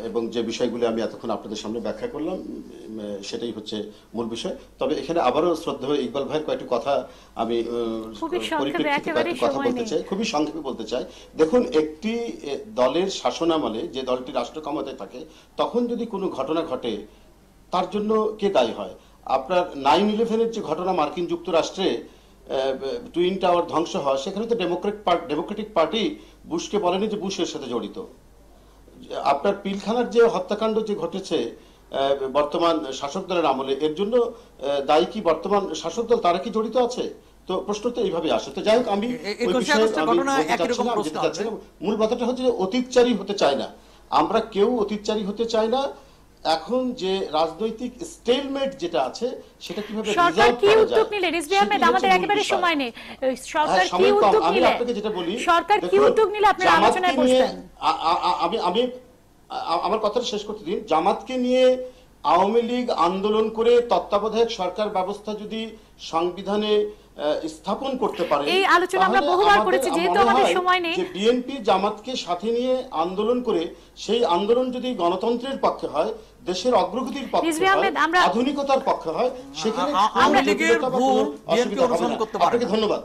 এবং যে বিষয়গুলি আমি এতক্ষণ আপনাদের সামনে ব্যাখ্যা করলাম সেটাই হচ্ছে মূল বিষয়। তবে এখানে আবারও শ্রদ্ধেয় ইকবাল ভাইয়ের কয়েকটি কথা আমি পরিপ্রেক্ষিতে কয়েকটি কথা বলতে চাই, খুবই সংক্ষেপে বলতে চাই। দেখুন, একটি দলের শাসনামলে যে দলটি রাষ্ট্র ক্ষমতায় থাকে তখন যদি কোনো ঘটনা ঘটে তার জন্য কে দায়ী হয়? আপনার 9/11-এর যে ঘটনা মার্কিন যুক্তরাষ্ট্রে টুইন টাওয়ার ধ্বংস হয়, সেখানে তো ডেমোক্রেটিক পার্টি বুশকে বলেনি যে বুশ এর সাথে জড়িত। আপনার পিলখানার যে হত্যাকাণ্ড যে ঘটেছে বর্তমান শাসক দলের আমলে, এর জন্য দায়ী কি বর্তমান শাসক দল? তারা কি জড়িত আছে? তো প্রশ্ন তো এইভাবে আসে। তো যাই হোক, আমি মূল কথাটা হচ্ছে যে অতীতচারী হতে চাই না, আমরা কেউ অতীতচারী হতে চাই না। এখন যে রাজনৈতিক স্টেলমেট যেটা আছে সেটা কিভাবে সরকার কি উদ্যোগ নিলে, রিজভী আহমেদ, আমাদের একেবারে সময় নেই, সরকার কি উদ্যোগ নিলে, আমি আপনাকে যেটা বলি, সরকার কি উদ্যোগ নিলে আপনারা আলোচনায় বসবেন? আমি আমার কথাটা শেষ করতে দিন। জামাতকে নিয়ে আওয়ামী লীগ আন্দোলন করে তত্ত্বাবধায়ক সরকার ব্যবস্থা যদি সংবিধানে স্থাপন করতে পারে, এই আলোচনা আমরা বহুবার করেছি, যেহেতু আমাদের সময় নেই। যে বিএনপি জামাতকে সাথে নিয়ে আন্দোলন করে সেই আন্দোলন যদি গণতন্ত্রের পক্ষে হয়, দেশের অগ্রগতির পক্ষে হয়, আধুনিকতার পক্ষে হয়, সেখানে আওয়ামী লীগের ভুল বিএনপি অনুসরণ করতে পারে। আপনাকে ধন্যবাদ।